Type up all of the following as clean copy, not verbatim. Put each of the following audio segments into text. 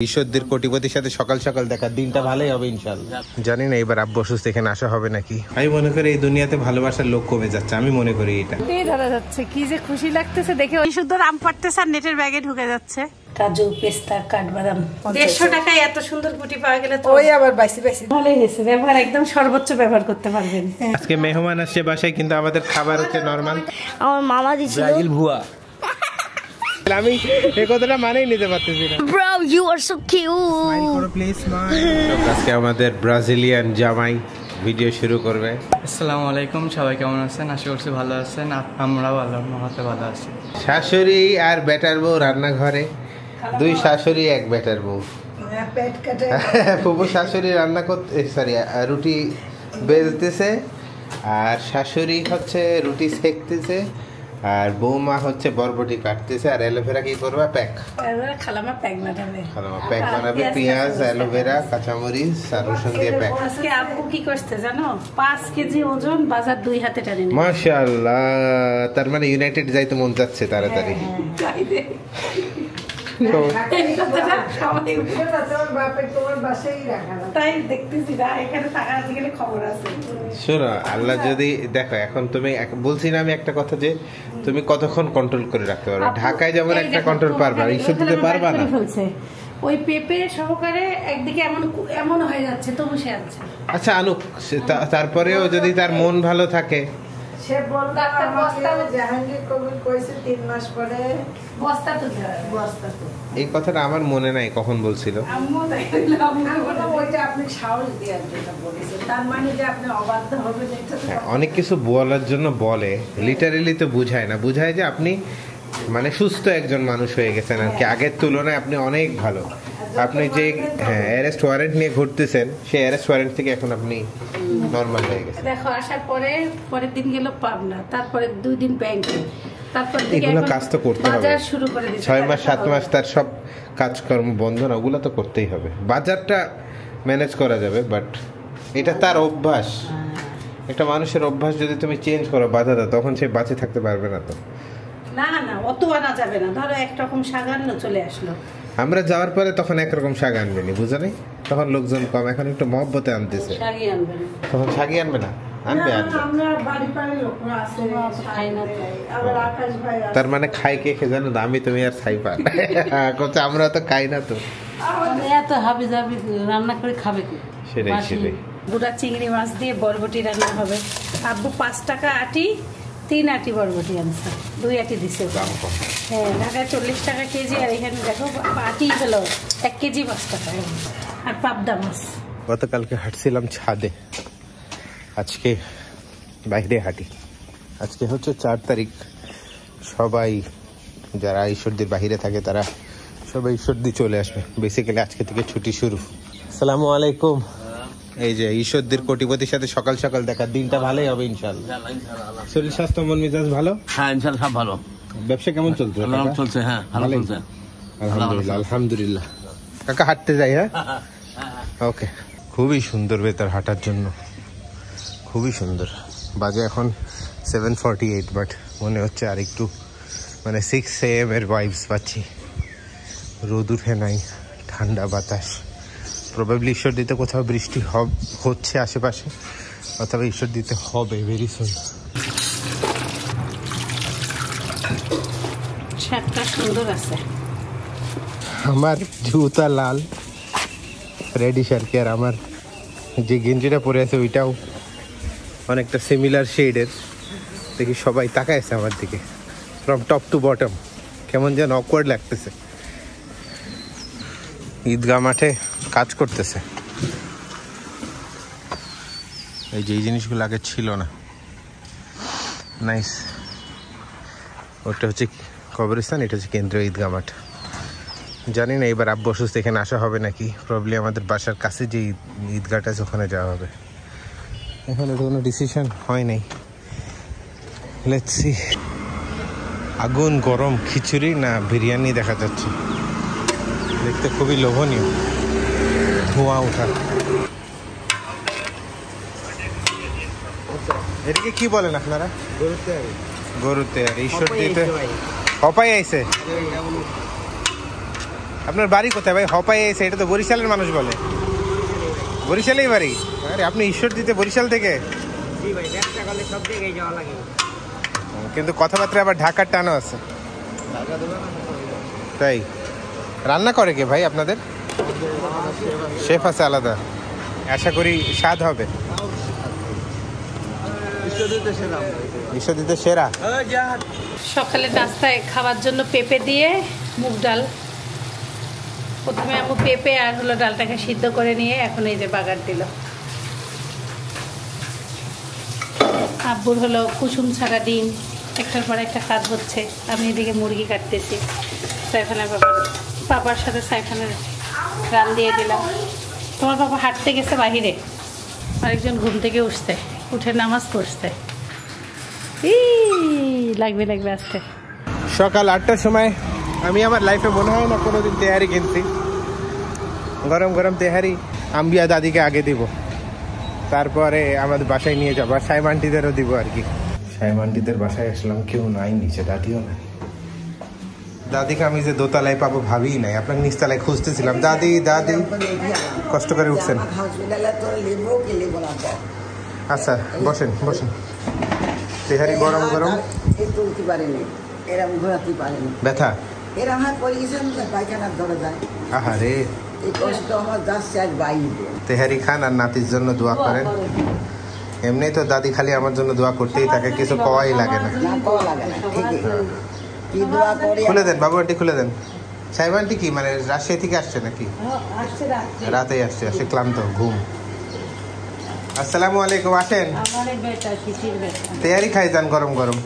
ঈশ্বরদের কোটিপতির সাথে সকাল সকাল দেখা, দিনটা ভালোই হবে ইনশাআল্লাহ। জানি না এবার আব্বু অসুস্থ, এখানে আসা হবে নাকি। আমি মনে করি এই দুনিয়াতে ভালোবাসার লোক কমে যাচ্ছে, আমি মনে করি এটা ধরা যাচ্ছে। কি যে খুশি লাগতেছে দেখে, শুধু আম পাড়তেছে আর নেটের ব্যাগে ঢুকে যাচ্ছে। কাজু, পেস্তা, কাঠবাদাম 150 টাকায় এত সুন্দর গুটি পাওয়া গেলে তো ওই আবার বাইসি ভালোই হয়েছে। ব্যবহার একদম সর্বোচ্চ ব্যবহার করতে পারবেন। আজকে মেহমান আসছে বাসায়, কিন্তু আমাদের খাবার হচ্ছে নরমাল। আমার মামা দিছিল ব্রাজিল ভুয়া। আমি এই কথাটা মানেই নিতে পারতেছি না। Bro, you are so cute. Smile করো প্লিজ, স্মাইল। আজকে আমাদের ব্রাজিলিয়ান জামাই ভিডিও শুরু করবে। আসসালামু আলাইকুম, সবাই কেমন আছেন? আশা করছি ভালো আছেন। আমরাও আল্লাহর রহমতে ভালো আছি। শাশুড়ি আর বেটার বউ রান্নাঘরে, দুই শাশুড়ি এক বেটার বউ। ফুফু শাশুড়ি রান্না করতে, সরি রুটি বেলতেছে, আর শাশুড়ি হচ্ছে রুটি সেকতেছে, আর বৌমা হচ্ছে বরবটি কাটতেছে, আর অ্যালোভেরা কি করবে? প্যাক বানাবে। পেঁয়াজ, অ্যালোভেরা, কাঁচামরিচ আর রসুন দিয়ে প্যাক। আজকে আপু কি করতে জানো? 5 কেজি ওজন, বাজার 2 হাতে টানে নিয়ে। মাশাআল্লাহ, তার মানে ইউনাইটেড যাইতে মন যাচ্ছে তাড়াতাড়ি। শোনো, আল্লাহ যদি দেখো, এখন তুমি বলছি না আমি একটা কথা, যে তুমি কতক্ষণ কন্ট্রোল করে রাখতে পারবে। ঢাকায় যেমন একটা কন্ট্রোল পারবা, ঈশ্বর দিতে পারবা না। ওই পেঁপে সহকারে একদিকে এমন হয়ে যাচ্ছে, তবু সে আছে। আচ্ছা আনুক, তারপরেও যদি তার মন ভালো থাকে। সে বলতো জাহাঙ্গীর কবির কইছে 3 মাস পরে বস্তা তো এই কথাটা আমার মনে নাই কখন বলছিল। আপনি সাহস দেওয়ার জন্য বলেছেন, তার মানে যে আপনি অবাধ্য হবেন। অনেক কিছু বলার জন্য বলে, লিটারেলি তো বুঝায় না। বুঝায় যে আপনি মানে সুস্থ একজন মানুষ হয়ে গেছেন আর কি, আগের তুলনায় আপনি অনেক ভালো। আপনি যে অ্যারেস্ট ওয়ারেন্ট নিয়ে ঘুরতেছেন, সেই অ্যারেস্ট ওয়ারেন্ট থেকে এখন আপনি নরমাল হয়ে গেছেন। দেখো, আসার পরের দিন গেল পাবনা, তারপরে 2 দিন ব্যাংকে, তারপর এগুলো কাজ তো করতে হবে। বাজার শুরু করে দিয়েছে 6 মাস 7 মাস তার সব কাজকর্ম বন্ধ না, ওগুলো তো করতেই হবে। বাজারটা ম্যানেজ করা যাবে, বাট এটা তার অভ্যাস। একটা মানুষের অভ্যাস যদি তুমি চেঞ্জ করো, বাধা দাও, তখন সে বাঁচে থাকতে পারবে না। তো না অত আনা যাবে না। ধরো একরকম সাগান্ন চলে আসলো, আমরা যাওয়ার পরে তখন একরকম শাক আনবে না, বুঝো নাই? তখন লোকজন কম, এখন একটু মহব্বতে আনতেছে। তখন শাগি আনবে না, আনবে। তার মানে খাই কে খে জানো? আমি তুমি আর ছাই পা করছে, আমরা তো খাই না। তো এত হাবি জাবি রান্না করে খাবে কি? সেটাই। গুড়া চিংড়ি মাছ দিয়ে বরবটি রান্না হবে। আব্বু 5 টাকা আটি, 3 আটি বরবটি আনছে, 2 আটি দিছে। হ্যাঁ, ঢাকায় 40 টাকা কেজি, আর এখানে দেখো আটি হলো 1 কেজি 5 টাকা। আর পাবদা মাছ। গতকালকে হাঁটছিলাম ছাদে, আজকে বাইরে হাঁটি। আজকে হচ্ছে 4 তারিখ। সবাই যারা ঈশ্বরদীর বাহিরে থাকে তারা সবাই ঈশ্বরদী চলে আসবে। বেসিক্যালি আজকে থেকে ছুটি শুরু। আসসালামু আলাইকুম। এই যে ঈশ্বরদীর কোটিপতির সাথে সকাল সকাল দেখা, দিনটা ভালোই হবে ইনশাআল্লাহ। শরীর স্বাস্থ্য মন মেজাজ ভালো? হ্যাঁ ইনশাআল্লাহ সব ভালো। ব্যবসা কেমন চলছে? চলছে, হ্যাঁ ভালো চলছে, আলহামদুলিল্লাহ। কাকা হাঁটতে যাই? হ্যাঁ ওকে। খুবই সুন্দর ভেতর হাঁটার জন্য, খুবই সুন্দর। বাজে এখন 7:48, বাট মনে হচ্ছে আর একটু মানে 6 AM এর ভাইবস পাচ্ছি। রোদ উঠে নাই, ঠান্ডা বাতাস। প্রবাবলি ঈশ্বরদীতে কোথাও বৃষ্টি হচ্ছে আশেপাশে, অথবা ঈশ্বরদীতে হবে ভেরি সুন। শাকটা সুন্দর আছে। আমার জুতা লাল রেডিশ আর কি, আর আমার যে গেঞ্জিটা পরে আছে ওইটাও অনেকটা সিমিলার শেডের। দেখি সবাই তাকাইছে আমার দিকে ফ্রম টপ টু বটম, কেমন যেন অকওয়ার্ড লাগতেছে। ঈদগাহ মাঠে কাজ করতেছে। এই যে এই জিনিসগুলো আগে ছিল না, নাইস। ওটা হচ্ছে কবরস্থান, এটা হচ্ছে কেন্দ্রীয় ঈদগাহ মাঠ। জানি না এবার আব্বু অসুস্থ, এখানে আসা হবে নাকি। প্রবলি আমাদের বাসার কাছে যে ঈদগাহটা আছে ওখানে যাওয়া হবে। এখানে তো কোনো ডিসিশন হয় নাই। Let's see. আগুন গরম খিচুড়ি না বিরিয়ানি দেখা যাচ্ছে, দেখতে খুবই লোভনীয়। ধোঁয়া ওঠা। এটাকে কি বলেন আপনারা? গরুতে। আর ঈশ্বরদীতে অপায় আইছে। আপনার বাড়ি কোথায় ভাই? হপায় এসে, এটা তো বরিশালের মানুষ বলে। বরিশালেই বাড়ি? আরে আপনি ঈশ্বর দিতে বরিশাল থেকে? কিন্তু কথাবার্তা আবার ঢাকার টানও আছে। তাই রান্না করে কে ভাই আপনাদের? শেফ আছে আলাদা, আশা করি স্বাদ হবে। ঈশ্বরদীতে সেরা। সকালে নাস্তায় খাওয়ার জন্য পেঁপে দিয়ে মুগ ডাল। প্রথমে আমি পেঁপে আর হলো ডালটাকে সিদ্ধ করে নিয়ে এখন এই যে বাগার দিল। আব্বুর হলো কুসুম ছাড়া ডিম, একটার পর একটা কাজ হচ্ছে। আমি এদিকে মুরগি কাটতেছি। সাইফানের পাপার সাথে সাইফানের রান দিয়ে দিলাম। তোমার বাবা হাঁটতে গেছে বাহিরে, আরেকজন ঘুম থেকে উঠে নামাজ পড়ছে। লাগবে আসতে। সকাল 8টার সময় আমি আমার লাইফে মনে হয় না কোনোদিন তেহারি কিনছি। গরম গরম তেহারি আম্বিয়া দাদিকে আগে দিব, তারপরে আমাদের বাসায় নিয়ে যাবো। আর সাইমান্টিদেরও দিব আর কি। সাইমান্টিদের বাসায় আসলাম, কেউ নাই নিচে, দাদিও নাই। দাদিকে আমি যে দোতলায় পাবো ভাবিই নাই। আপনার নিচতলায় খুঁজতেছিলাম। দাদি দাদি কষ্ট করে উঠছেন। আচ্ছা বসেন বসেন। তেহারি গরম গরম। তুলতে পারেনি, এরকম ঘোরাতে পারেনি, ব্যথা এরকম হয় পরিবেশন পায়খানার ধরে যায়। আহারে, এই কষ্ট আমার যাচ্ছে আজ বাইরে। তেহারি খান আর নাতির জন্য দোয়া করেন। এমনি তো দাদি খালি আমার জন্য দোয়া করতেই থাকে, কিছু কওয়াই লাগে না। না পাওয়া লাগে না, ঠিকই কি দোয়া করি। খুলে দেন বাবু, আন্টি খুলে দেন। সাহেব আন্টি কি মানে রাজশাহী থেকে আসছে নাকি? রাতেই আসছে, আসে ক্লান্ত, ঘুম। আসসালামু আলাইকুম, আসেন। তেহারি খাই যান গরম গরম।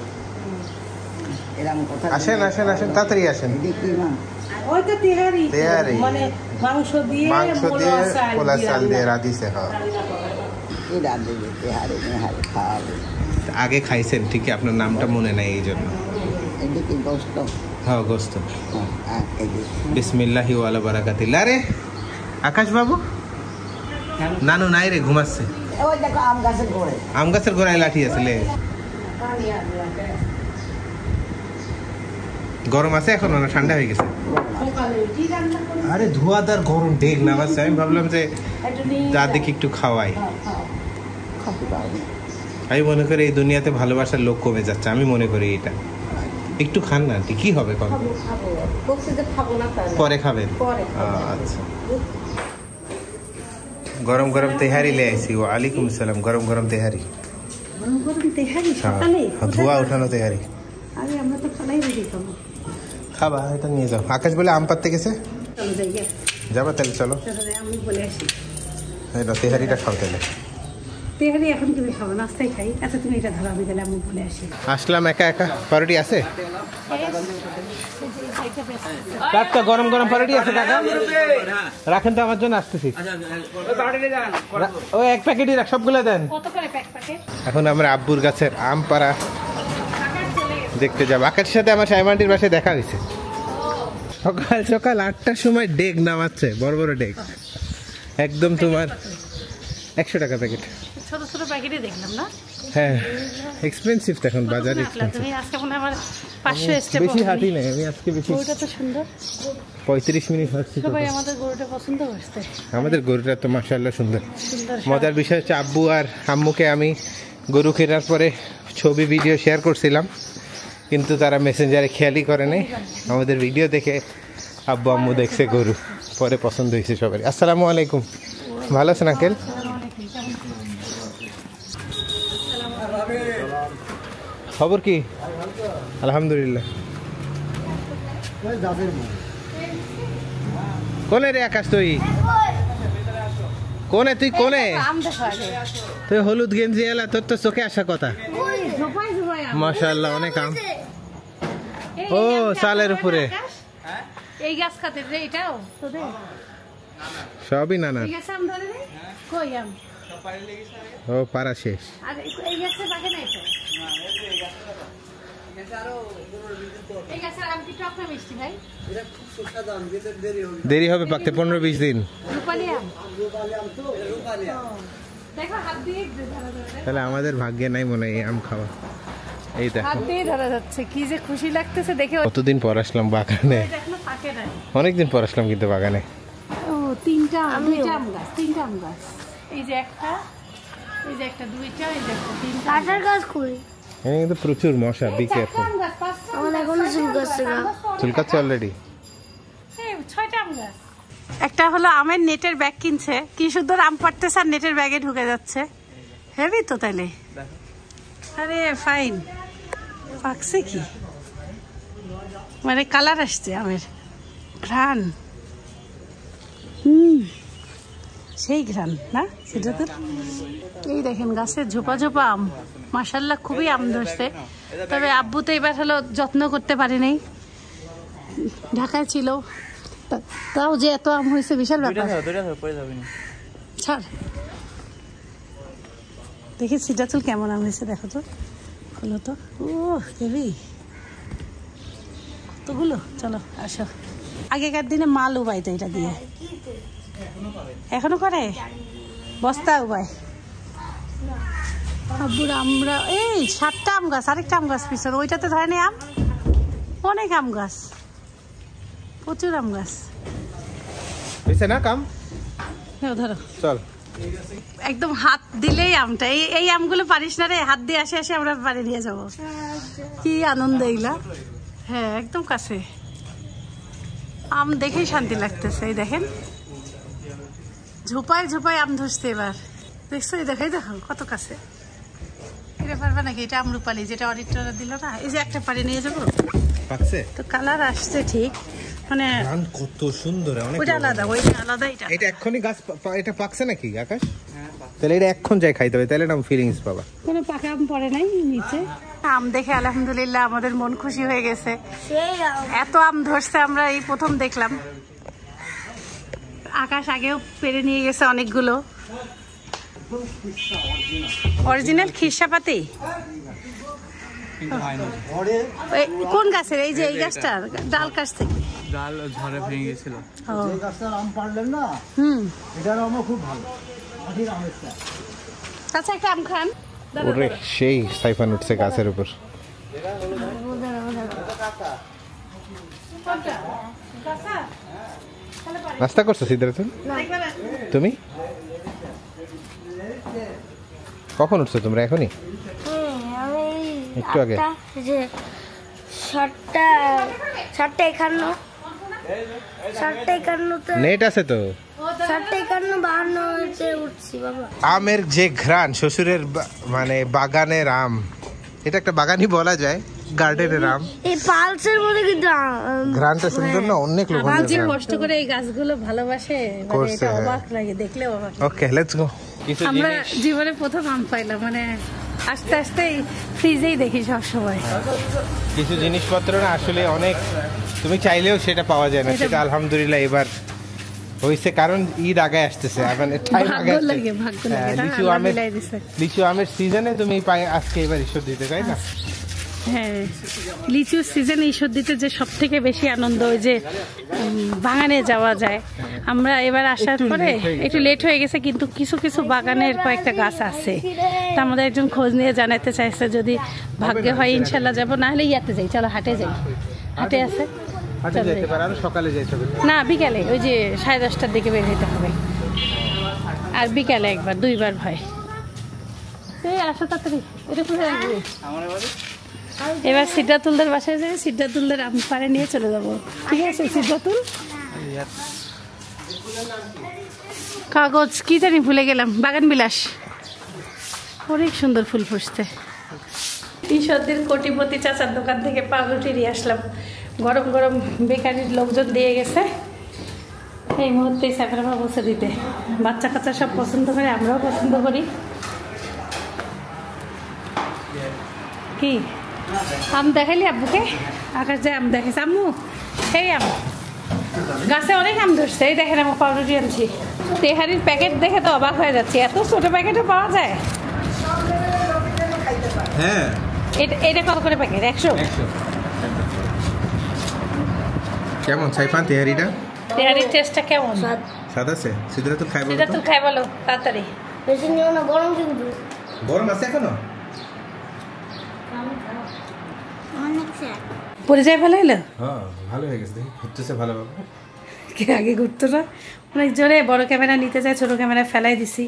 আসেন আসেন আসেন, তাড়াতাড়ি আসেন। তেহারি মাংস দিয়ে পোলা চাল দিয়ে রাঁধিছে। আগে খাইছেন ঠিকই, আপনার নামটা মনে নাই এই জন্য। হ্যাঁ গোস্ত। বিসমিল্লাহি ওয়ালা বারাকাতিল্লাহ। রে আকাশ বাবু, নানু নাই রে, ঘুমাচ্ছে। আম গাছের গোড়ায় লাঠি আছে। গরম আছে এখন না ঠান্ডা হয়ে গেছে? আরে ধোয়াদার গরম ডেক নামাচ্ছে। আমি ভাবলাম যে যা দেখি একটু খাওয়াই। আমি মনে করি এই দুনিয়াতে ভালোবাসার লোক কমে যাচ্ছে। আমি মনে করি এটা। একটু খান না, কি হবে? পরে খাবেন? আচ্ছা। গরম গরম তেহারি লে আইছি। ওয়ালাইকুম আসসালাম। গরম গরম তেহারি, ধোয়া উঠানো তেহারি। খাবা? এটা নিয়ে যাও। আকাশ বলে আম পাততে গেছে, যাবা তাহলে? চলো তেহারিটা খাও তাহলে। আসলাম একা একা। পাউরুটি আছে? টাটকা গরম গরম পাউরুটি আছে কাকা? রাখেন তো, আমার জন্য আসতেছি। ওই এক প্যাকেটই রাখ, সবগুলো দেন। এখন আমরা আব্বুর গাছের আম পাড়া দেখতে যাবো। আকাশের সাথে আমার সাইমান্টির বাসায় দেখা হয়েছে। সকাল সকাল 8টার সময় ডেক নামাচ্ছে, বড় বড় ডেক একদম। তোমার 100 টাকা প্যাকেট। ছোট ছোট প্যাকেটে দেখলাম না? হ্যাঁ এক্সপেন্সিভ তো এখন, বাজারে এক্সপেন্সিভ। বেশি হাঁটি নাই আমি আজকে, বেশি। গরুটা তো সুন্দর, 35 মিনিট হাঁটছি। সবাই আমাদের গরুটা পছন্দ করছে। আমাদের গরুটা তো মাশাআল্লাহ সুন্দর। মজার বিষয় হচ্ছে আব্বু আর আম্মুকে আমি গরু কেনার পরে ছবি ভিডিও শেয়ার করছিলাম, কিন্তু তারা মেসেঞ্জারে খেয়ালই করে নাই। আমাদের ভিডিও দেখে আব্বু আম্মু দেখছে গরু, পরে পছন্দ হয়েছে সবাই। আসসালামু আলাইকুম, ভালো আছেন আঙ্কেল? খবর কি? আলহামদুলিল্লাহ। কোনে রে আকাশ? তুই কোনে? তুই কোনে? তুই হলুদ গেঞ্জি এলা, তোর তো চোখে আসা কথা। মাশাআল্লাহ অনেক আম। ও চালের উপরে এই গাছ খাতে রে, এটাও তোদের সবই নানা। এই গাছ আম ধরে রে, কই আম? ও পারা শেষ। আর এই গাছে বাগে নাই তো? এই গাছের আম কি টক না মিষ্টি ভাই? এটা খুব সুস্বাদু আম, দেরি হবে পাকতে 15-20 দিন। রূপালি আম, রূপালি আম তো, রূপালি আম। দেখো হাত দিয়ে ধরে। তাহলে আমাদের ভাগ্যে নাই মনে হয় আম খাওয়া। এই দেখো হাত দিয়ে ধরা যাচ্ছে, কি যে খুশি লাগতেছে দেখে। কতদিন পর আসলাম বাগানে, এখনো পাকে নাই। অনেকদিন পর আসলাম কিন্তু বাগানে। ও দুইটা আম গাছ, তিনটা আম গাছ। এই যে একটা, এই যে একটা, দুইটা, এই যে একটা, তিনটা। কাঁঠাল গাছ কই? এখানে কিন্তু প্রচুর মশা, বি কেয়ারফুল। আমার এখনো চুলকাচ্ছে গা। চুলকাচ্ছে অলরেডি। ছয়টা আম গাছ। একটা হলো আমের নেটের ব্যাগ কিনছে, কি সুন্দর আম পাড়তেছে আর নেটের ব্যাগে ঢুকে যাচ্ছে। হেভি তো তাইলে। আরে ফাইন, পাকছে কি মানে কালার আসছে আমের, ঘ্রাণ। সেই ঘ্রাণ না সেটা তো। এই দেখেন গাছের ঝোপা ঝোপা আম, মাশাল্লাহ খুবই আম ধরছে। তবে আব্বু তো এবার হলো যত্ন করতে পারে নাই, ঢাকায় ছিল। তাও যে এত আম হয়েছে বিশাল ব্যাপার। ছাড় দেখি সিটাচুল কেমন আম হয়েছে, দেখো তো, হলো তো। ও হেভি কতগুলো। চলো আসো। আগেকার দিনে মাল উবাইতো এটা দিয়ে, এখনো করে বস্তা উবাই আব্বুর। আমরা এই 7টা আম গাছ, আরেকটা আম গাছ পিছনে, ওইটাতে ধরেনি আম, অনেক আম গাছ, প্রচুর আম গাছ। হয়েছে না কাম? ধরো চল। একদম হাত দিলেই আমটা। এই আমগুলো পারিস না রে, হাত দিয়ে আসে আসে আমরা বাড়ি নিয়ে যাবো। কি আনন্দ এইগুলা। হ্যাঁ একদম কাছে, আম দেখেই শান্তি লাগতেছে। এই দেখেন ঝোপায় ঝোপায় আম ধরছে এবার, দেখছো? এই দেখো, এই দেখো কত কাছে। এটা পারবে নাকি? এটা আমরুপালি যেটা অডিটর দিল না, এই যে একটা পারি নিয়ে যাবো। পাকছে তো কালার আসছে ঠিক, মানে কত সুন্দর। ওইটা আলাদা, ওইটা আলাদা। এটা এক্ষুনি গাছ এটা পাকছে নাকি আকাশ? তাহলে এটা এখন যাই খাইতে হবে, তাহলে আমি ফিলিংস পাবা। কোনো পাকা আম পড়ে নাই নিচে। আম দেখে আলহামদুলিল্লাহ আমাদের মন খুশি হয়ে গেছে। এত আম ধরছে আমরা এই প্রথম দেখলাম। আকাশ আগেও পেরে নিয়ে গেছে অনেকগুলো। অরিজিনাল খিরসাপাতি কোন গাছের? এই যে এই গাছটার ডাল কাছ থেকে ডাল ঝড়ে ভেঙে গেছিল। আচ্ছা একটা আম খান। ওরে সেই সাইফান উঠছে গাছের উপর। নাস্তা করছো সিদ্ধার্থ? তুমি কখন উঠছো তোমরা? এখনই? একটু আগে। 7:51 নেট আছে তো। 7:51 উঠছি বাবা। আমের যে ঘ্রাণ, শ্বশুরের মানে বাগানের আম, এটা একটা বাগানই বলা যায়, গার্ডেনের আম। এই পালসের মধ্যে কিন্তু ঘ্রাণটা সুন্দর না? অনেক লোক যে কষ্ট করে এই গাছগুলো ভালোবাসে, মানে এটা অবাক লাগে দেখলে, অবাক। Okay let's go. আমরা জীবনে প্রথম আম পাইলাম, মানে আস্তে আস্তে ফ্রিজেই দেখি সব সময়। কিছু জিনিসপত্র না আসলে অনেক, তুমি চাইলেও সেটা পাওয়া যায় না, সেটা আলহামদুলিল্লাহ এবার হয়েছে, কারণ ঈদ আগে আসতেছে। লিচু আমের সিজনে তুমি আজকে এবার ঈশ্বর দিতে, তাই না? হ্যাঁ লিচুর সিজনে ঈশ্বর দিতে যে সব থেকে বেশি আনন্দ, ওই যে বাগানে যাওয়া যায়। আমরা এবার আসার পরে একটু লেট হয়ে গেছে, কিন্তু কিছু কিছু বাগানের কয়েকটা গাছ আছে। তা আমাদের একজন খোঁজ নিয়ে জানাতে চাইছে, যদি ভাগ্যে হয় ইনশাল্লাহ যাবো, না হলে ইয়াতে যাই। চলো হাটে যাই, হাটে আছে না বিকালে, ওই যে 10:30টার দিকে বের হইতে হবে, আর বিকালে একবার, 2বার হয়। এই আসো তাড়াতাড়ি। এটা কোথায় রাখবে? এবার সিদ্ধাতুলদের বাসায় যাই, সিদ্ধাতুলদের আম পাড়ে নিয়ে চলে যাবো। ঠিক আছে সিদ্ধাতুল? কাগজ কি জানি ভুলে গেলাম, বাগান বিলাস। অনেক সুন্দর ফুল ফুটছে। ঈশ্বরদের কোটিপতি চাচার দোকান থেকে পাউরুটি নিয়ে আসলাম, গরম গরম বেকারির লোকজন দিয়ে গেছে। এই মুহূর্তে সাকরামা বসে দিতে, বাচ্চা কাচ্চা সব পছন্দ করে, আমরাও পছন্দ করি। কি আম দেখাইলি আব্বুকে? আকাশ যে আম দেখেছে আম্মু, এই আম গাছে অনেক আম ধরছে। এই দেখেন আমার পাউরুটি আনছি। তেহারির প্যাকেট দেখে তো অবাক হয়ে যাচ্ছে, এত ছোট প্যাকেটও পাওয়া যায়। হ্যাঁ এটা কত করে প্যাকেট? 100। কেমন সাইফান তেহারিটা? তেহারির টেস্টটা কেমন? স্বাদ আছে? সিদ্ধাতুল খাই বলো। সিদ্ধাতুল খাই বলো তাড়াতাড়ি। বেশি নিও না, গরম কিন্তু। গরম আছে এখনো? অনেক স্যার পরে যায় ভালো হলো হ্যাঁ ভালো হয়ে গেছে, দেখি ঘুরতেছে ভালোভাবে। কে আগে ঘুরতো না, অনেক জোরে বড় ক্যামেরা নিতে যায়, ছোট ক্যামেরা ফেলাই দিছি।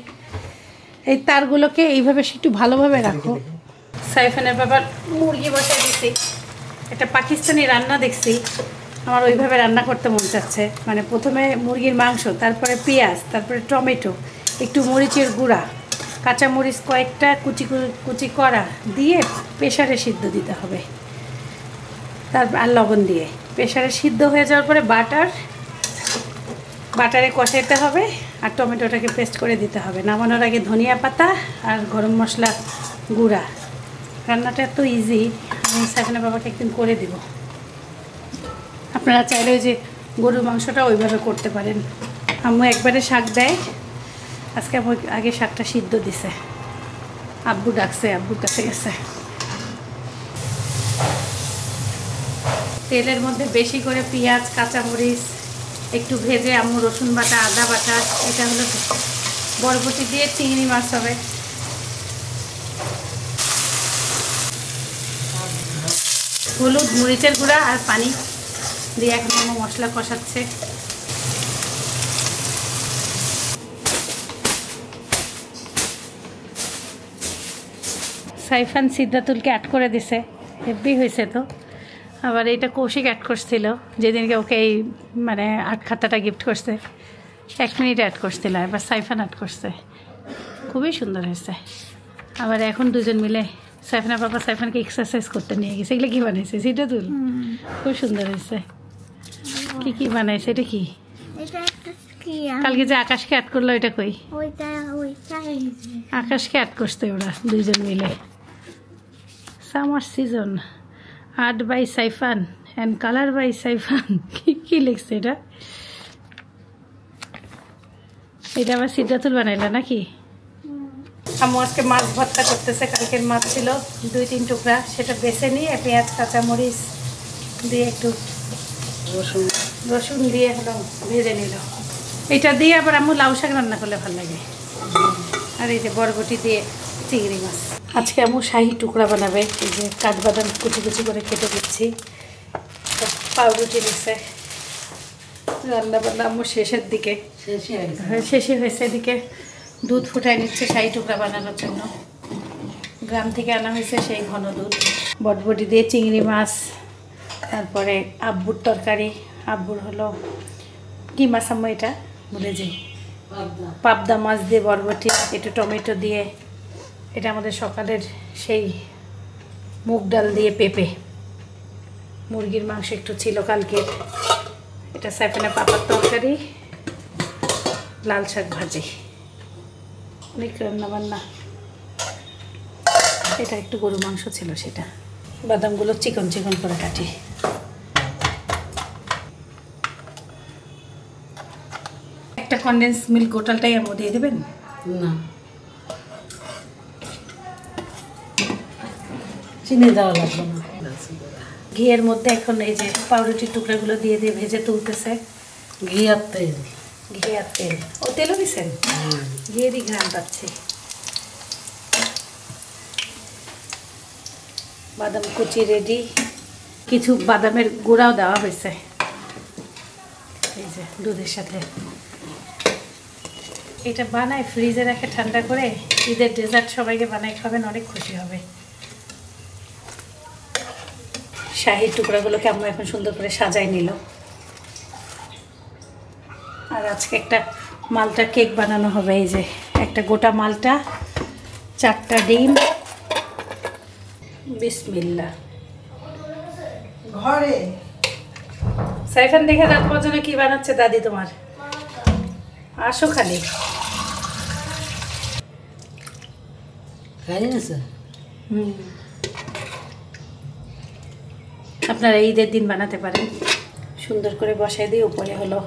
এই তারগুলোকে এইভাবে একটু ভালোভাবে রাখো। সাইফানের বাবার মুরগি বসাই দিছি, একটা পাকিস্তানি রান্না দেখছি, আমার ওইভাবে রান্না করতে মন চাচ্ছে। মানে প্রথমে মুরগির মাংস, তারপরে পেঁয়াজ, তারপরে টমেটো, একটু মরিচের গুঁড়া, কাঁচা মরিচ কয়েকটা কুচি কুচি করা দিয়ে প্রেশারে সিদ্ধ দিতে হবে, তারপর আর লবণ দিয়ে প্রেশারে সিদ্ধ হয়ে যাওয়ার পরে বাটারে কষাইতে হবে আর টমেটোটাকে পেস্ট করে দিতে হবে। নামানোর আগে ধনিয়া পাতা আর গরম মশলা গুঁড়া। রান্নাটা এত ইজি, আমি সাইফানের বাবাকে একদিন করে দিব। আপনারা চাইলে ওই যে গরুর মাংসটা ওইভাবে করতে পারেন। আম্মু একবারে শাক দেয়, আজকে আম্মু আগে শাকটা সিদ্ধ দিছে। আব্বু ডাকছে, আব্বুর কাছে গেছে। তেলের মধ্যে বেশি করে পেঁয়াজ, কাঁচামরিচ একটু ভেজে আম্মু রসুন বাটা, আদা বাটা, এটা হলো বরবটি দিয়ে চিংড়ি মাছ হবে। হলুদ, মরিচের গুঁড়া আর পানি দিয়ে এখন আম্মু মশলা কষাচ্ছে। সাইফান সিদ্ধাতুলকে অ্যাড করে দিছে, হেভি হয়েছে তো। আবার এইটা কৌশিক অ্যাড করছিল যেদিনকে ওকে এই মানে আট খাতাটা গিফট করছে, 1 মিনিট অ্যাড করছিল, এবার সাইফান অ্যাড করছে, খুবই সুন্দর হয়েছে। আবার এখন দুজন মিলে সাইফানের বাবা সাইফানকে এক্সারসাইজ করতে নিয়ে গেছে। এগুলো কী বানাইছে সিদ্ধাতুল? খুব সুন্দর হয়েছে। কি কি বানাইছে? এটা কি? এটা একটা কি কালকে যে আকাশকে অ্যাড করলো এটা কই? ওইটা আকাশকে অ্যাড করছে ওরা দুইজন মিলে। Summer season art by Saifan and colour by Saifan. কি লিখছে এটা? এটা আবার সিদ্ধাতুল বানাইলো নাকি? আম্মু আজকে মাছ ভর্তা করতেছে। কালকের মাছ ছিল 2-3 টুকরা, সেটা বেছে নিয়ে পেঁয়াজ, কাঁচামরিচ দিয়ে একটু রসুন দিয়ে হলো ভেজে নিল। এটা দিয়ে আবার আম্মু লাউ শাক রান্না করলে ভালো লাগে। আর এই যে বরবটি দিয়ে চিংড়ি মাছ। আজকে আম্মু শাহি টুকরা বানাবে। এই যে কাঠবাদাম কুচি কুচি করে কেটে দিচ্ছি, পাউরুটি নিচ্ছে। রান্না বান্না আম্মু শেষের দিকে, শেষে হয়েছে। এদিকে দুধ ফুটাই নিচ্ছে শাহি টুকরা বানানোর জন্য। গ্রাম থেকে আনা হয়েছে সেই ঘন দুধ। বটবটি দিয়ে চিংড়ি মাছ, তারপরে আব্বুর তরকারি। আব্বুর হলো কি মাছ আম্মু? এটা বলে যে পাবদা মাছ দিয়ে বরবটি, একটু টমেটো দিয়ে। এটা আমাদের সকালের সেই মুগ ডাল দিয়ে পেঁপে। মুরগির মাংস একটু ছিল কালকে। এটা সাইফানের পাপার তরকারি, লাল শাক ভাজি। অনেক রান্না বান্না। এটা একটু গরু মাংস ছিল, সেটা। বাদামগুলো চিকন চিকন করে কাটি। একটা কনডেন্স মিল্ক গোটালটাই আমার দিয়ে দেবেন না? চিনি দেওয়া লাগবে না। ঘিয়ের মধ্যে এখন এই যে পাউরুটির টুকরাগুলো দিয়ে দিয়ে ভেজে তুলতেছে। ঘি আর তেল, ঘি আর তেল। ও তেলও দিচ্ছেন? ঘিয়েরই ঘ্রাণ পাচ্ছি। বাদাম কুচি রেডি, কিছু বাদামের গুঁড়াও দেওয়া হয়েছে এই যে দুধের সাথে। এটা বানায় ফ্রিজে রাখে ঠান্ডা করে, ঈদের ডেজার্ট সবাইকে বানায় খাবেন, অনেক খুশি হবে। শাহির টুকরাগুলোকে আমরা এখন সুন্দর করে সাজাই নিল। আর আজকে একটা মালটা কেক বানানো হবে। এই যে একটা গোটা মালটা, 4টা ডিম। বিসমিল্লাহ। ঘরে সাইফান দেখে রাত পর্যন্ত কি বানাচ্ছে দাদি তোমার? আসো খালি। আপনারা ঈদের দিন বানাতে পারেন। সুন্দর করে বসাই দিয়ে উপরে হলো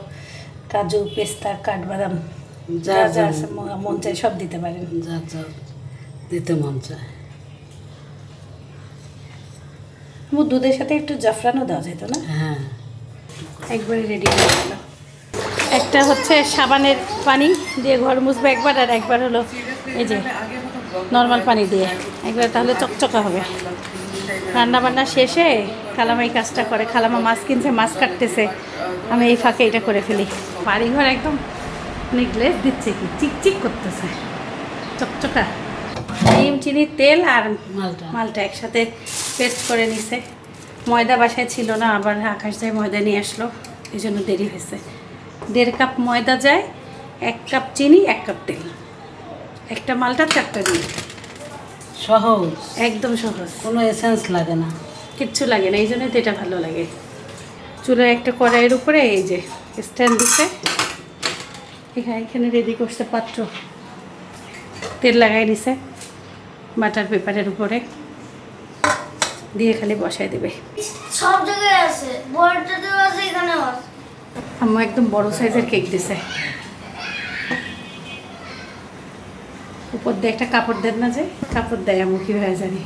কাজু, পেস্তা, কাঠবাদাম, যা যা মন চায় সব দিতে পারেন। যা যা দিতে মন চায়। দুধের সাথে একটু জাফরানও দেওয়া যেত না? হ্যাঁ, একবারে রেডি হয়ে গেল। একটা হচ্ছে সাবানের পানি দিয়ে ঘর মুছবে একবার, আর একবার হলো এই যে নর্মাল পানি দিয়ে একবার, তাহলে চকচকা হবে। রান্না বান্না শেষে খালামা এই কাজটা করে। খালামা মাছ কিনছে, মাছ কাটতেছে, আমি এই ফাঁকে এটা করে ফেলি। বাড়িঘর একদম গ্লেজ দিচ্ছে, কি চিকচিক করতেছে, চকচকা। ডিম, চিনি, তেল আর মালটা একসাথে পেস্ট করে নিছে। ময়দা বাসায় ছিল না, আবার আকাশ যায় ময়দা নিয়ে আসলো, এই জন্য দেরি হয়েছে। 1.5 কাপ ময়দা যায়, 1 কাপ চিনি, 1 কাপ তেল, একটা মালটা 4টা ডিম। সহজ, একদম সহজ, কোনো এসেন্স লাগে না, কিচ্ছু লাগে না, এই জন্যই তো এটা ভালো লাগে। চুলায় একটা কড়াইয়ের উপরে এই যে স্ট্যান্ড দিচ্ছে, এখানে রেডি করছে পাত্র, তেল লাগাই নিছে বাটার পেপারের উপরে দিয়ে খালি বসাই দেবে। সব জায়গায় আছে, বড়টাতেও আছে, এখানেও আছে। আম্মু একদম বড় সাইজের কেক দিছে। উপর দিয়ে একটা কাপড় দেন না, যে কাপড় দেয় আম্মু কি হয় জানি,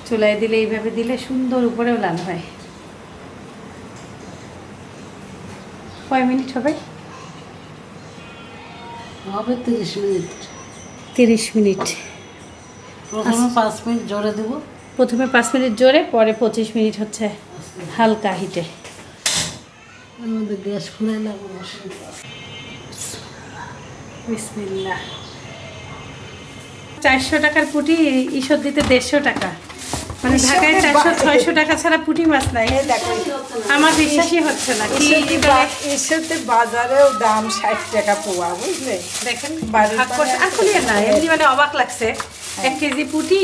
চুলায় দিলে এইভাবে দিলে সুন্দর উপরেও লাল হয়। কয় মিনিট হবে? হবে 30 মিনিট। 30 মিনিট। প্রথমে 5 মিনিট জোরে দেবো, প্রথমে 5 মিনিট জোরে, পরে 25 মিনিট হচ্ছে হালকা হিটে। এর মধ্যে গ্যাস ফুরাইলাম। বিসমিল্লাহ। 400 টাকার পুঁটি ঈশ্বর দিতে 150 টাকা, মানে ঢাকায় 400-600 টাকা ছাড়া পুঁটি মাছ নাই। আমার বিশ্বাসই হচ্ছে না। এসেতে বাজারেও দাম 60 টাকা পোয়া, বুঝলে? দেখেন আসলে না, এমনি মানে অবাক লাগছে। 1 কেজি পুঁটি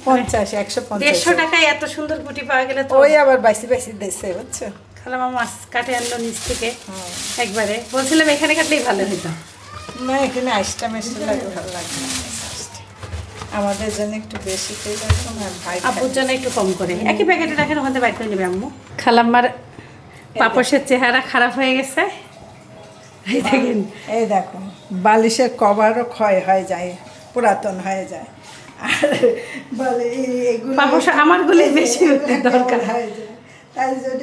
150 টাকায় এত সুন্দর পুঁটি পাওয়া গেলে তো। ওই আবার বাইসি দিচ্ছে, বুঝছো? খালামা মাছ কাটে আনলো নিচ থেকে একবারে। বলছিলাম এখানে কাটলেই ভালো হতো না, এখানে আইসটা মেশিন লাগে, ভালো লাগে না। আমাদের জন্য একটু বেশি করে রাখুন, আর ভাই আব্বুর জন্য একটু কম করে। একই প্যাকেটে রাখেন, ওখানে বাইর করে নেবে আম্মু। খালাম্মার পাপোশের চেহারা খারাপ হয়ে গেছে, এই দেখেন। এই দেখো, বালিশের কভারও ক্ষয় হয়ে যায়, পুরাতন হয়ে যায়। আর বলে এগুলো পাপোশ আমারগুলো বেশি দরকার হয়ে যায়, তাই জন্য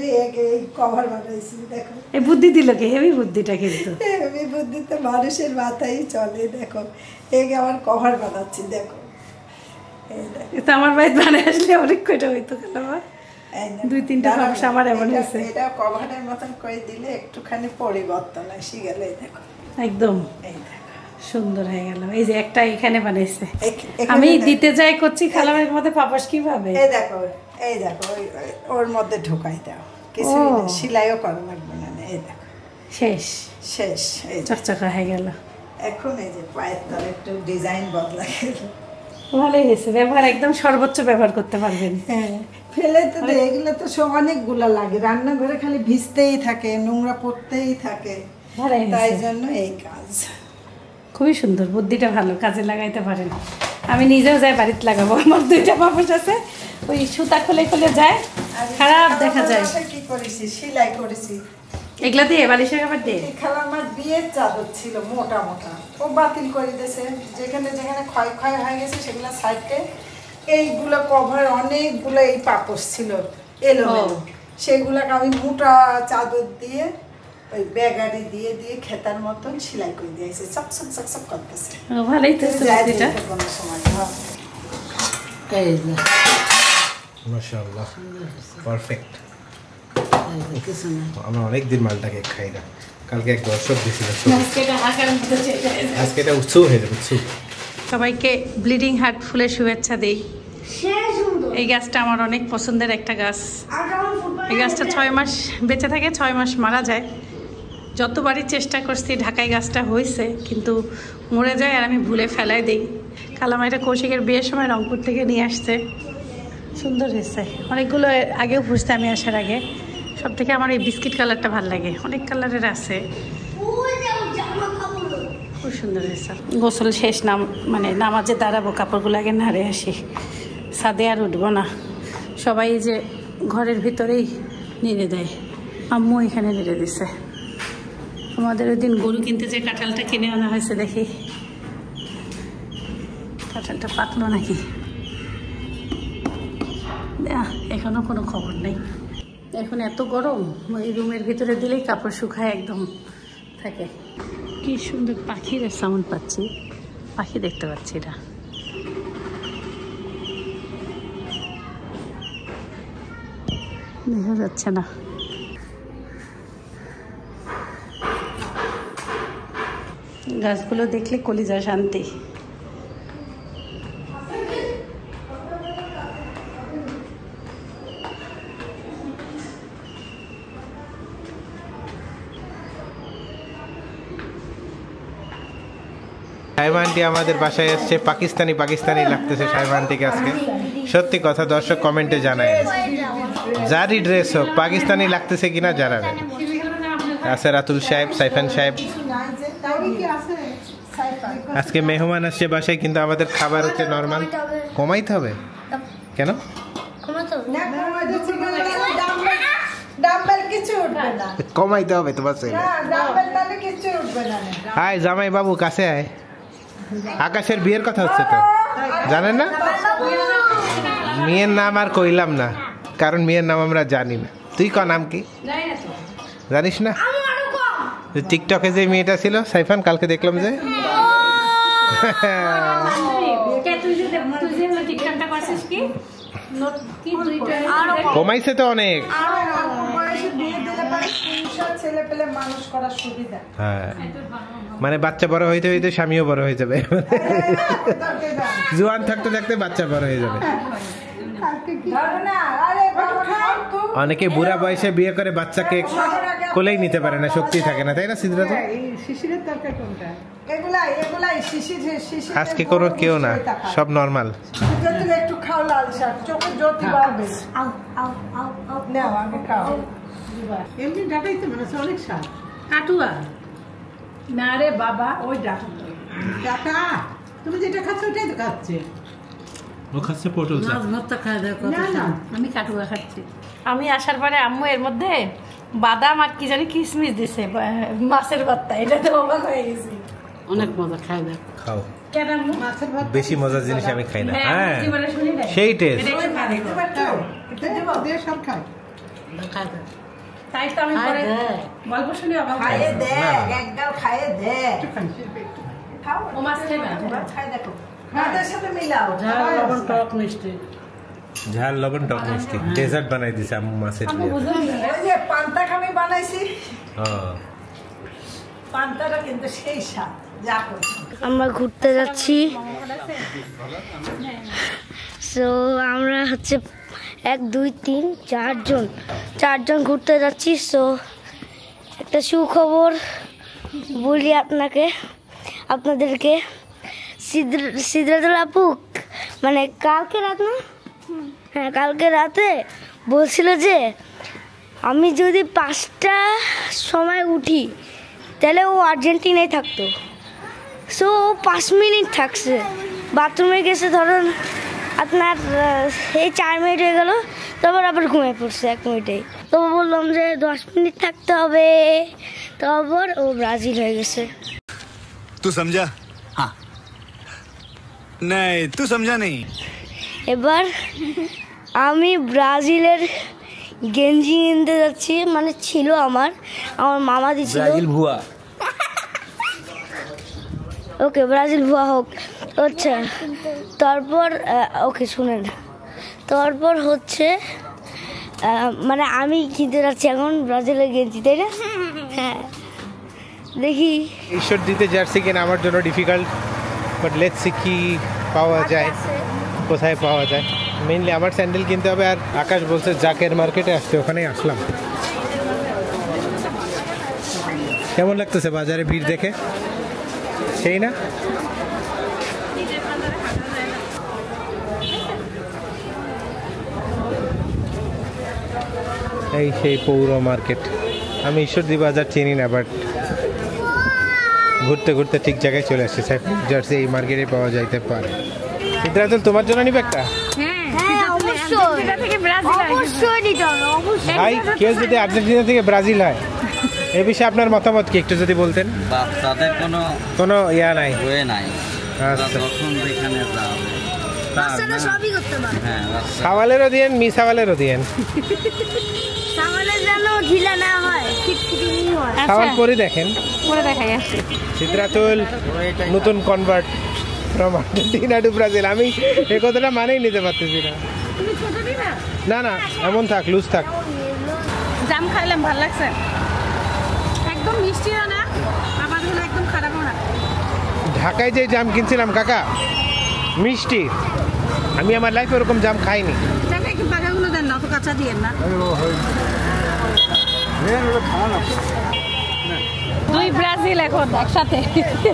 এই কভার বানাইছি। দেখো এই বুদ্ধি দিল কি, হেভি বুদ্ধিটা কিন্তু। হেভি বুদ্ধিতে মানুষের মাথায় চলে। দেখো এই আমার কভার বানাচ্ছি, দেখো এটা আমার বাড়িতে বানায় আসলে অনেক কয়টা হইতো। খালামা 2-3টা পাপোশ আমার এমন হয়েছে। এটা কভারের মতন করে দিলে একটুখানি পরিবর্তন আসি গেলে, দেখো একদম এই দেখো সুন্দর হয়ে গেল। এই যে একটা এখানে বানাইছে, আমি দিতে যাই করছি খালামের মধ্যে পাপোশ কিভাবে। এই দেখো ওর মধ্যে ঢোকাই দাও, কিছু সেলাইও করা লাগবে না। এই দেখো শেষ এই চকচকা হয়ে গেল। এখন এই যে পায়ের তলে একটু ডিজাইন বদলা গেল, ভালোই হয়েছে। ব্যবহার একদম সর্বোচ্চ ব্যবহার করতে পারবেন। হ্যাঁ, ফেলে তো এগুলো তো সব অনেকগুলো লাগে, রান্নাঘরে খালি ভিজতেই থাকে, নোংরা পড়তেই থাকে, তাই জন্য এই কাজ। খুবই সুন্দর, বুদ্ধিটা ভালো, কাজে লাগাইতে পারেন। আমি নিজেও যাই বাড়িতে লাগাবো, আমার 2টা পাপোশ আছে, ওই সুতা খুলে যায়, খারাপ দেখা যায়। কি করেছি, সেলাই করেছি এগুলা দিয়ে বালিশের খাবার দিয়ে। আমার বিয়ের চাদর ছিল মোটা মোটা, ও বাতিল করে দিয়েছে। যেখানে যেখানে ক্ষয় হয়ে গেছে সেগুলো সাইডে, এইগুলো কভার অনেকগুলো এই পাপোশ ছিল এলোমেলো, সেগুলোকে আমি মোটা চাদর দিয়ে ওই ব্যাগারি দিয়ে খেতার মতন সেলাই করে দিয়েছে, চকচক করতেছে। ভালোই তো এটা। কোনো সময় এই যে মাশাআল্লাহ, পারফেক্ট। কিছু না, আমরা অনেকদিন মালটা কেক খাই না। কালকে এক দর্শক দিয়েছিল, আজকে এটা উৎসব হয়ে যাবে। সবাইকে ব্লিডিং হার্ট ফুলের শুভেচ্ছা দেই। এই গাছটা আমার অনেক পছন্দের একটা গাছ। এই গাছটা 6 মাস বেঁচে থাকে, 6 মাস মারা যায়। যতবারই চেষ্টা করছি ঢাকায় গাছটা হয়েছে, কিন্তু মরে যায় আর আমি ভুলে ফেলাই দিই। খালামা এটা কৌশিকের বিয়ের সময় রংপুর থেকে নিয়ে আসছে, সুন্দর হয়েছে। অনেকগুলো আগেও পুষতে আমি আসার আগে। সব থেকে আমার এই বিস্কিট কালারটা ভালো লাগে, অনেক কালারের আছে, খুব সুন্দর হয়েছে। গোসল শেষ, মানে নামাজে দাঁড়াবো, কাপড়গুলো আগে নাড়ে আসি, ছাদে আর উঠবো না। সবাই যে ঘরের ভিতরেই নেড়ে দেয়, আম্মু এখানে নেড়ে দিছে। আমাদের ওই দিন গরু কিনতে যে কাঁঠালটা কিনে আনা হয়েছে, দেখি কাঁঠালটা পাতলো নাকি, এখনো কোনো খবর নেই। এখন এত গরম, ওই রুমের ভিতরে দিলেই কাপড় শুকায় একদম থাকে। কি সুন্দর পাখির সাউন্ড পাচ্ছি, পাখি দেখতে পাচ্ছি। এটা দেখা যাচ্ছে না। গাছগুলো দেখলে কলিজা শান্তি। সাইমা আন্টি আমাদের বাসায় আসছে, পাকিস্তানি পাকিস্তানি লাগতেছে সাইমা আন্টিকে আজকে। সত্যি কথা, দর্শক কমেন্টে জানায় যারই ড্রেস হোক পাকিস্তানি লাগতেছে কিনা জানাবেন। আছে রাতুল সাহেব, সাইফান সাহেব, আজকে মেহমান আসছে বাসায়, কিন্তু আমাদের খাবার হচ্ছে নর্মাল। কমাইতে হবে কেন? কমাইতে হবে তোমার ছেলে। আয় জামাই বাবু কাছে আয়, আকাশের বিয়ের কথা হচ্ছে তো, জানেন না? মেয়ের নাম আর কইলাম না, কারণ মেয়ের নাম আমরা জানি না। তুই ক নাম কি জানিস না? টিকটকে যে মেয়েটা ছিল সাইফান, কালকে দেখলাম যে কমাইছে তো অনেক। হ্যাঁ, মানে বাচ্চা বড় হইতে হইতে স্বামীও বড় হয়ে যাবে, জোয়ান থাকতে থাকতে বাচ্চা বড় হয়ে যাবে। অনেকে বুড়া বয়সে বিয়ে করে বাচ্চাকে কোলেই নিতে পারে না, শক্তি থাকে না, তাই না সিদ্রা? তো আজকে কোনো কেউ না, সব নর্মাল। একটু খাও লাল শাক, চোখে জ্যোতি বাড়বে। এমনি ডাটাই তো মানে অনেক শাক। কাটুয়া না রে বাবা, ওই ডাটা ডাটা তুমি যেটা খাচ্ছ ওটাই তো খাচ্ছে। ও খাচ্ছে পটল শাক। আমি কাটুয়া খাচ্ছি। আমি আসার পরে আম্মু এর মধ্যে বাদাম আর কি জানি কিশমিশ দিছে মাছের ভর্তা, এটা তো অবাক হয়ে গেছি। অনেক মজা, খাই দেখ। খাও, কেন আম্মু? বেশি মজার জিনিস আমি খাই না। হ্যাঁ, সেই টেস্ট। সব খাই, খাই দেখ। তাই তো আমি পরে গল্প শুনে অবাক হয়ে খাইয়ে দে, একগাল খাইয়ে দে। খাও, ও মাছ খাইবা? খাই দেখো, ভাতের সাথে মিলাও। ঝাল লবণ টক মিষ্টি, ঝাল লবণ টক মিষ্টি ডেজার্ট বানাই দিছে আম্মু মাছের দিয়ে। এই যে পান্তা আমি বানাইছি, হ্যাঁ, পান্তাটা কিন্তু সেই স্বাদ। আমরা ঘুরতে যাচ্ছি, সো আমরা হচ্ছে 1 2 3 4জন ঘুরতে যাচ্ছি। সো একটা সুখবর বলি আপনাদেরকে, সিদ্রাতুল আপু মানে কালকে রাত না, হ্যাঁ কালকে রাতে বলছিল যে আমি যদি 5টার সময় উঠি তাহলে ও আর্জেন্টিনায় থাকতো। সো 5 মিনিট থাকছে, বাথরুমে গেছে, ধরুন আপনার এই 4 মিনিট হয়ে গেল, তারপর আবার ঘুমিয়ে পড়ছে 1 মিনিটেই। তো বললাম যে 10 মিনিট থাকতে হবে, তারপর ও ব্রাজিল হয়ে গেছে। तू समझा? हाँ नहीं तू समझा नहीं। এবার আমি ব্রাজিলের গেঞ্জি কিনতে যাচ্ছি, মানে ছিল আমার মামা দিছিল। ব্রাজিল ভুয়া। ওকে ব্রাজিল ভুয়া হোক, আচ্ছা। তারপর ওকে শুনেন, তারপর হচ্ছে মানে আমি কিনতে যাচ্ছি এখন ব্রাজিলের গেঞ্জি, তাই না? হ্যাঁ, দেখি। ঈশ্বর দিতে জার্সি কেনা আমার জন্য ডিফিকাল্ট, বাট লেটস সি কি পাওয়া যায়, কোথায় পাওয়া যায়। মেইনলি আমার স্যান্ডেল কিনতে হবে, আর আকাশ বলছে জাকের মার্কেটে আসতে, ওখানেই আসলাম। কেমন লাগতেছে বাজারে ভিড় দেখে? সেই না? এই সেই পৌর মার্কেট। আমি ঈশ্বরদী বাজার চিনি না, বাট ঘুরতে ঘুরতে ঠিক জায়গায় চলে আসছে। জার্সি এই মার্কেটে পাওয়া যাইতে পারে। সিদ্ধাতুল তোমার জন্য নিবে একটা? ভাই কেউ যদি আর্জেন্টিনা থেকে ব্রাজিল হয়, এ বিষয়ে আপনার মতামত কি একটু যদি বলতেন? তাদের কোনো ইয়া নাই, ওয়ে নাই। আচ্ছা, সবই করতে পারে, সাওয়ালেরও দিয়েন, মিসাওয়ালেরও দিয়েন, ঢিলা না হয়, সাওয়াল পরে দেখেন, পরে দেখাই আসছে। সিদ্ধাতুল নতুন convert from Argentina to Brazil. আমি এই কথাটা মানেই নিতে পারতেছি না। তুমি ছোট নিবা? না না এমন থাক, লুজ থাক। জাম খাইলাম, ভালো লাগছে, একদম মিষ্টিও না আবার হলো একদম খারাপও না। ঢাকায় যে জাম কিনছিলাম কাকা মিষ্টি, আমি আমার লাইফে ওরকম জাম খাইনি। একটু পাকাগুলো দেন না, অত কাঁচা দিয়েন না। দুই ব্রাজিল এখন একসাথে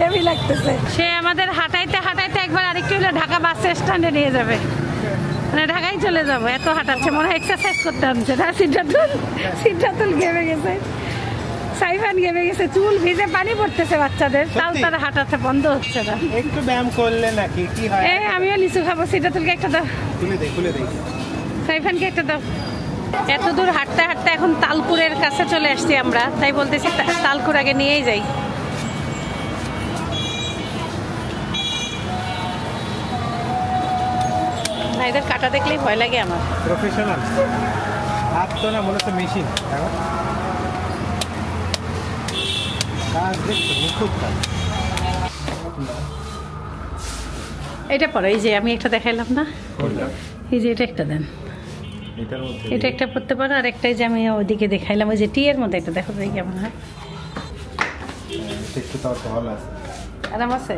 হেভি লাগতেছে। সে আমাদের হাঁটাইতে হাঁটাইতে একবার আরেকটু হলে ঢাকা বাস স্ট্যান্ডে নিয়ে যাবে, মানে ঢাকায় চলে যাবো, এত হাঁটাচ্ছে, মনে হয় এক্সারসাইজ করতে হচ্ছে না। সিদ্ধাতুল ঘেমে গেছে, সাইফান ঘেমে গেছে, চুল ভিজে পানি পড়তেছে বাচ্চাদের, তাও তারা হাঁটাতে বন্ধ হচ্ছে না। একটু ব্যায়াম করলে নাকি কি হয়? আমিও লিচু খাবো, সিদ্ধাতুলকে একটা দাও, খুলে দেই, সাইফানকে একটা দাও। এত দূর হাঁটতে হাঁটতে এখন তালপুরের কাছে চলে আসছি আমরা, তাই বলতেছি তালপুর আগে নিয়েই যাই। না, এদের কাটা দেখলেই ভয় লাগে আমার। প্রফেশনাল হাত তো না, মনে হচ্ছে মেশিন। কাজ দেখছো, নিখুঁত কাজ। এটা পরে এই যে আমি একটা দেখাইলাম না, এই যে এটা একটা দেন, এটা একটা পড়তে পারো, আর একটাই যে আমি ওইদিকে দেখাইলাম ওই যে টি এর মধ্যে, এটা দেখো তো কেমন হয়। একটু তাও ভালো আছে, আরাম আছে।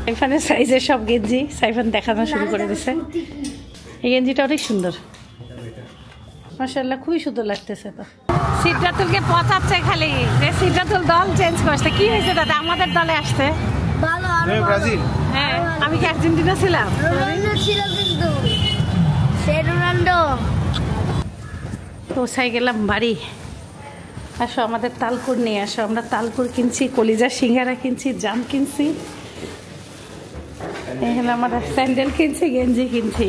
সাইফানের সাইজের সব গেঞ্জি সাইফান দেখানো শুরু করে দিছে। এই গেঞ্জিটা অনেক সুন্দর, মাশাআল্লাহ, খুবই সুন্দর লাগতেছে। তো সিদ্ধাতুলকে পচাচ্ছে খালি যে সিদ্ধাতুল দল চেঞ্জ করছে। কি হয়েছে দাদা আমাদের দলে আসতে? ভালো ব্রাজিল। হ্যাঁ, আমি কি আর্জেন্টিনা ছিলাম? রোনাল্ডো ছিল কিন্তু, সে রোনাল্ডো। পৌঁছাই গেলাম বাড়ি। আসো আমাদের তালকুর নিয়ে আসো, আমরা তালকুর কিনছি, কলিজা সিঙ্গারা কিনছি, জাম কিনছি, এখানে আমরা স্যান্ডেল কিনছি, গেঞ্জি কিনছি,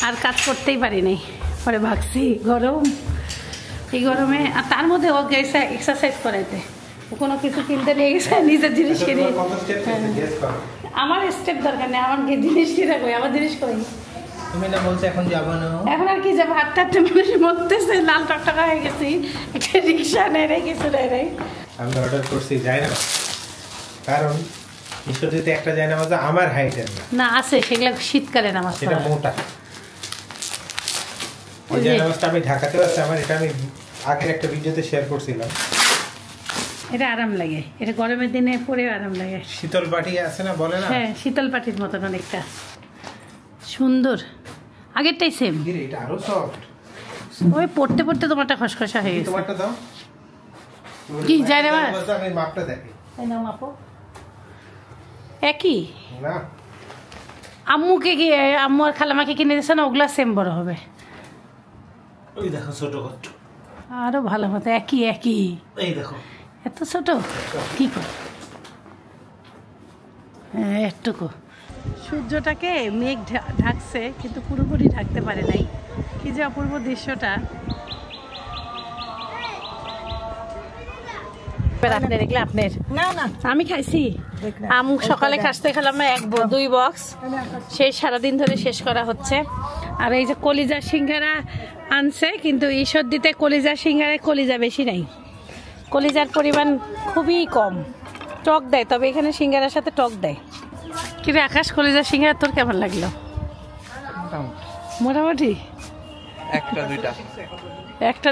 আর কাজ করতেই পারি নাই। পরে ভাগছি গরম, এই গরমে, আর তার মধ্যে ও গেছে এক্সারসাইজ করাইতে, ও কোনো কিছু কিনতে নিয়ে গেছে, নিজের জিনিস কিনে। আমার স্টেপ দরকার নেই, আমার জিনিস কিনে কই, আমার জিনিস কই। তুমি না বলছো এখন যাবো না? এখন আর কি যাবো, হাঁটতে হাঁটতে মানুষ মরতেছে, লাল টকটকা হয়ে গেছি, একটা রিক্সা নেই রে, কিছু নেই রে। আমি অর্ডার করছি যায় না, কারণ ঈশ্বরদীতে একটা যায় না আমার হাইটের না আছে, সেগুলো শীতকালে নামাজ সেটা মোটা। ওই যে নামাজটা আমি ঢাকাতেও আছে আমার, এটা আমি আগের একটা ভিডিওতে শেয়ার করছিলাম। এটা আরাম লাগে, এটা গরমের দিনে পরেও আরাম লাগে। শীতল পাটি আছে না বলে না? হ্যাঁ, শীতল পাটির মতন অনেকটা সুন্দর, আগেরটাই সেম। এটা আরো সফট, ওই পড়তে পড়তে তোমারটা খসখসা হয়ে গেছে। তোমারটা দাও কি যায় না, আমি মাপটা দেখি। এই নাও মাপো, একই না আম্মুকে গিয়ে, আম্মু আর খালামাকে কিনে দিয়েছে না, ওগুলা সেম বড় হবে। ওই দেখো ছোট কত, আরো ভালো মতো একই একই। এই দেখো এত ছোট কি করে, হ্যাঁ একটুকু। সূর্যটাকে মেঘ ঢাকছে কিন্তু পুরোপুরি ঢাকতে পারে নাই, কি যে অপূর্ব দৃশ্যটা। আপনার এগুলো আপনার? না না, আমি খাইছি, আমি সকালে কাশতে খেলাম না, 2 বক্স, সেই সারাদিন ধরে শেষ করা হচ্ছে। আর এই যে কলিজা সিঙ্গারা আনছে, কিন্তু ঈশ্বরদীতে কলিজা সিঙ্গারায় কলিজা বেশি নাই, কলিজার পরিমাণ খুবই কম, টক দেয়, তবে এখানে সিঙ্গারার সাথে টক দেয়। কিন্তু আকাশ, কলিজার সিঙ্গারা তোর কেমন লাগলো? মোটামুটি একটা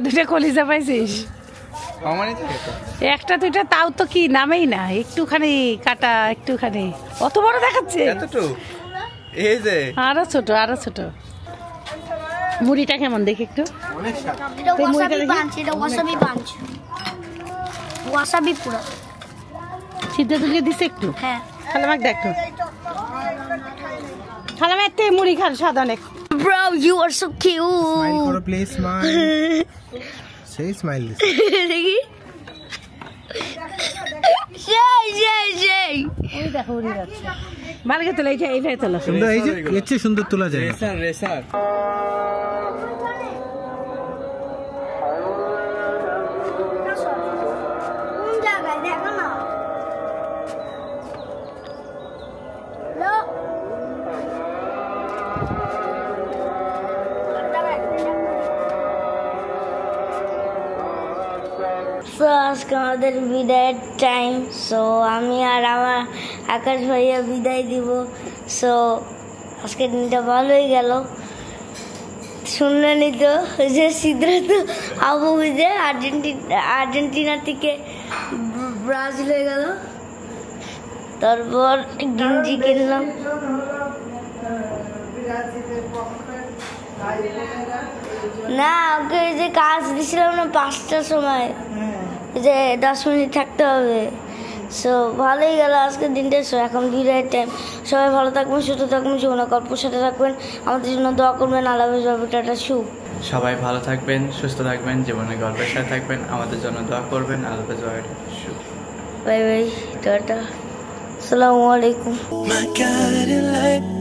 দুইটা কলিজা পাইছিস? একটা দুইটা তাও তো কি নামেই না, একটুখানি কাটা, একটুখানি। অত বড় দেখাচ্ছে, আরো ছোট, আরো ছোট। মুড়িটা কেমন দেখি একটু? এটা ওয়াসাবি পাঞ্চ, এটা ওয়াসাবি পাঞ্চ, ওয়াসাবি পুরো। সিদ্ধাতুলকে দিছে একটু? হ্যাঁ। খালামাক দেখো, খালামা এতে মুড়ি খান স্বাদ অনেক। Bro, you are so cute. Smile করো প্লিজ, স্মাইল, সেই স্মাইল দিস। দেখি, সেই ওই দেখো উড়ে যাচ্ছে, মার্কে তোলা, এইটাই তোলা সুন্দর, এই যে এর চেয়ে সুন্দর তোলা যায়। রেসার কোন জায়গায় দেখো না। সো আজকে আমাদের বিদায়ের টাইম। সো আমি আর আমার আকাশ ভাইয়া বিদায় দিব। সো আজকের দিনটা ভালোই গেল। শুনলেনি তো যে সিদ্ধার্থ আবু যে আর্জেন্টিনা থেকে ব্রাজিল হয়ে গেল। তারপর গেঞ্জি কিনলাম। না ওকে যে কাজ দিয়েছিলাম না 5টার সময়, যে 10 মিনিট থাকতে হবে। সো ভালোই গেল আজকের দিনটা। সো এখন বিদায়ের টাইম। সবাই ভালো থাকবেন, সুস্থ থাকবেন, জীবনে গল্পের সাথে থাকবেন, আমাদের জন্য দোয়া করবেন। আল্লাহ হাফেজ, টাটা, শুভ। সবাই ভালো থাকবেন, সুস্থ থাকবেন, জীবনে গল্পের সাথে থাকবেন, আমাদের জন্য দোয়া করবেন। আল্লাহ হাফেজ, বাই বাই, টাটা, আসসালামু আলাইকুম। My guiding light.